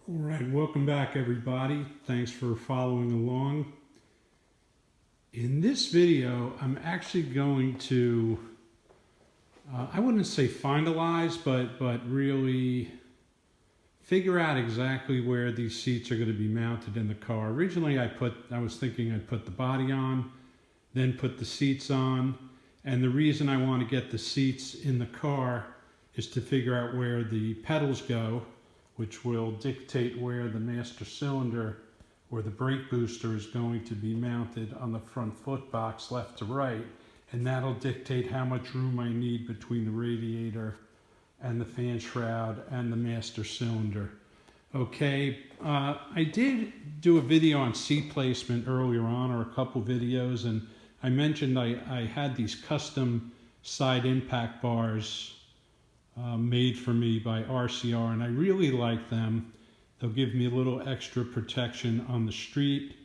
All right, welcome back everybody. Thanks for following along. In this video, I'm actually going to, I wouldn't say finalize, but really figure out exactly where these seats are going to be mounted in the car. Originally, I was thinking I'd put the body on, then put the seats on. And the reason I want to get the seats in the car is to figure out where the pedals go, which will dictate where the master cylinder or the brake booster is going to be mounted on the front foot box left to right. And that'll dictate how much room I need between the radiator and the fan shroud and the master cylinder. Okay, I did do a video on seat placement earlier on, or a couple videos, and I mentioned I had these custom side impact bars made for me by RCR, and I really like them. They'll give me a little extra protection on the street,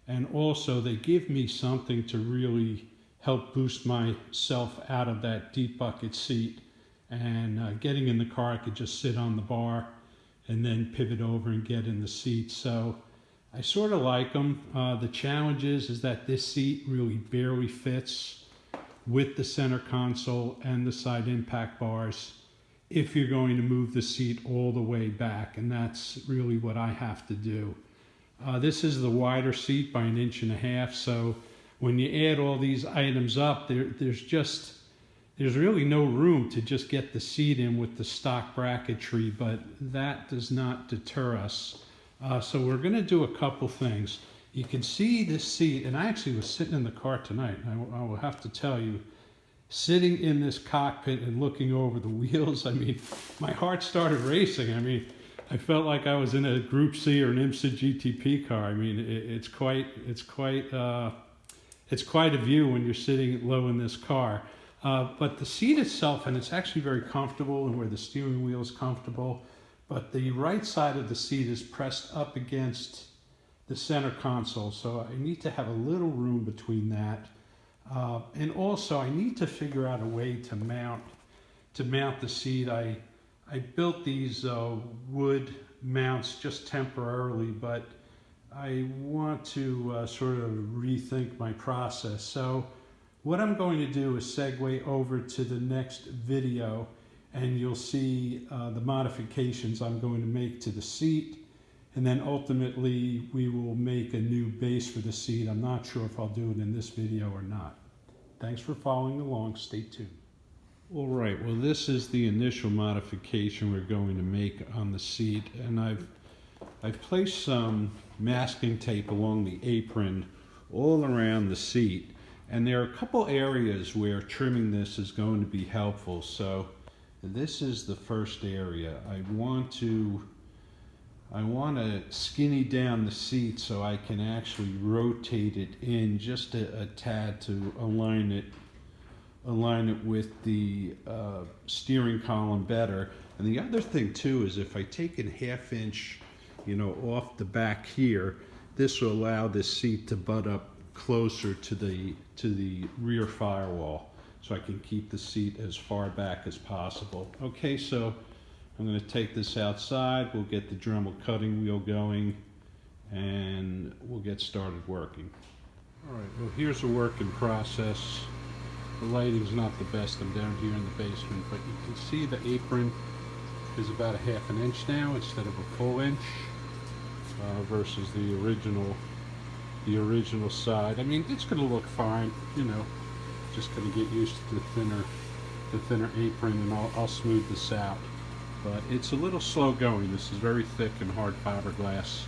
and also they give me something to really help boost myself out of that deep bucket seat. And getting in the car, I could just sit on the bar and then pivot over and get in the seat. So I sort of like them. The challenge is that this seat really barely fits with the center console and the side impact bars if you're going to move the seat all the way back, and that's really what I have to do. This is the wider seat by 1.5 inches, so when you add all these items up, there's really no room to just get the seat in with the stock bracketry, but that does not deter us. So we're going to do a couple things. You can see this seat, and I actually was sitting in the car tonight, and I will have to tell you, sitting in this cockpit and looking over the wheels, I mean, my heart started racing. I mean, I felt like I was in a Group C or an IMSA GTP car. I mean, it's quite a view when you're sitting low in this car. But the seat itself, and it's actually very comfortable, and where the steering wheel is comfortable, but the right side of the seat is pressed up against the center console, so I need to have a little room between that. And also I need to figure out a way to mount the seat. I built these wood mounts just temporarily, but I want to sort of rethink my process. So what I'm going to do is segue over to the next video, and you'll see the modifications I'm going to make to the seat. And then ultimately, we will make a new base for the seat. I'm not sure if I'll do it in this video or not. Thanks for following along. Stay tuned. All right, well, this is the initial modification we're going to make on the seat. And I've placed some masking tape along the apron all around the seat. And there are a couple areas where trimming this is going to be helpful. So this is the first area. I want to skinny down the seat so I can actually rotate it in just a tad to align it with the steering column better. And the other thing too is if I take it 1/2 inch, off the back here, this will allow this seat to butt up closer to the rear firewall, so I can keep the seat as far back as possible. Okay, so I'm going to take this outside, we'll get the Dremel cutting wheel going, and we'll get started working. All right, well, here's a work in process. The lighting's not the best, I'm down here in the basement, but you can see the apron is about 1/2 inch now instead of a full inch versus the original side. I mean, it's going to look fine, just going to get used to the thinner apron, and I'll smooth this out. But it's a little slow going. This is very thick and hard fiberglass,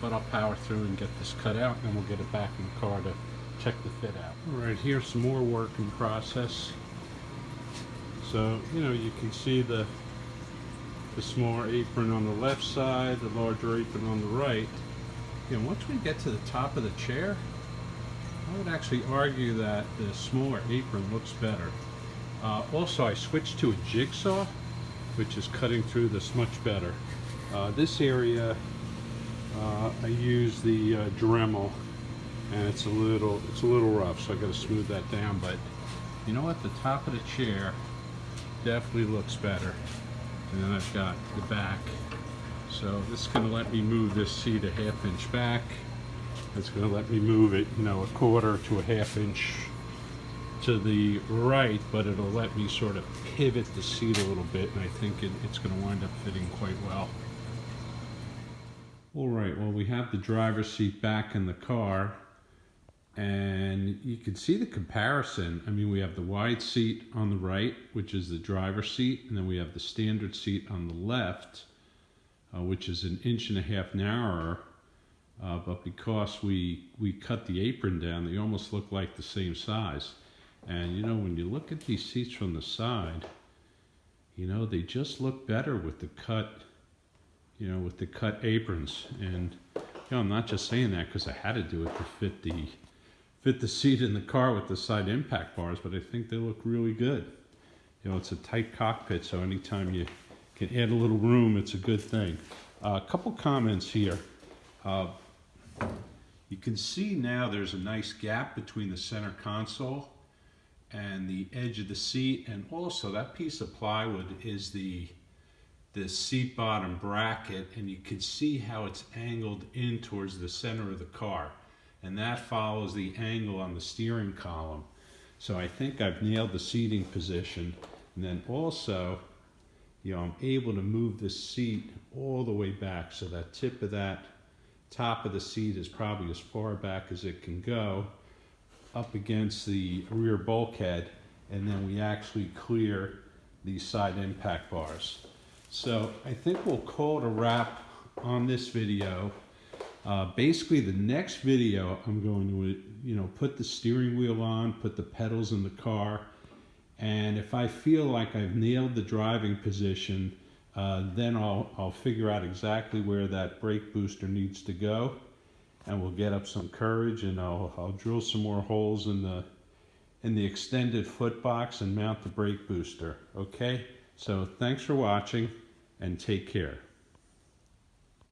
but I'll power through and get this cut out, and then we'll get it back in the car to check the fit out. All right, here's some more work in process. So, you can see the smaller apron on the left side, the larger apron on the right. Once we get to the top of the chair, I would actually argue that the smaller apron looks better. Also, I switched to a jigsaw, which is cutting through this much better. This area, I use the Dremel, and it's a little rough, so I got to smooth that down. But you know what? The top of the chair definitely looks better. And then I've got the back So this is going to let me move this seat a half-inch back. It's going to let me move it, you know, a quarter to a half-inch to the right, but it'll let me sort of pivot the seat a little bit, and I think it's going to wind up fitting quite well. All right, well, we have the driver's seat back in the car, and you can see the comparison. I mean, we have the wide seat on the right, which is the driver's seat, and then we have the standard seat on the left, which is 1.5 inches narrower. But because we cut the apron down, they almost look like the same size. And you know, when you look at these seats from the side, you know, they just look better with the cut, you know, with the cut aprons. And you know, I'm not just saying that because I had to do it to fit the seat in the car with the side impact bars, but I think they look really good. You know, it's a tight cockpit, so anytime you can add a little room, it's a good thing. A couple comments here. You can see now there's a nice gap between the center console and the edge of the seat, and also that piece of plywood is the seat bottom bracket, and you can see how it's angled in towards the center of the car, and that follows the angle on the steering column. So I think I've nailed the seating position. And then also, you know, I'm able to move this seat all the way back, so that tip of that top of the seat is probably as far back as it can go, up against the rear bulkhead, and then we actually clear these side impact bars. So I think we'll call it a wrap on this video. Basically, the next video, I'm going to, you know, put the steering wheel on, put the pedals in the car, and if I feel like I've nailed the driving position, then I'll figure out exactly where that brake booster needs to go, and we'll get up some courage, and I'll drill some more holes in the extended foot box and mount the brake booster. Okay, so thanks for watching, and take care.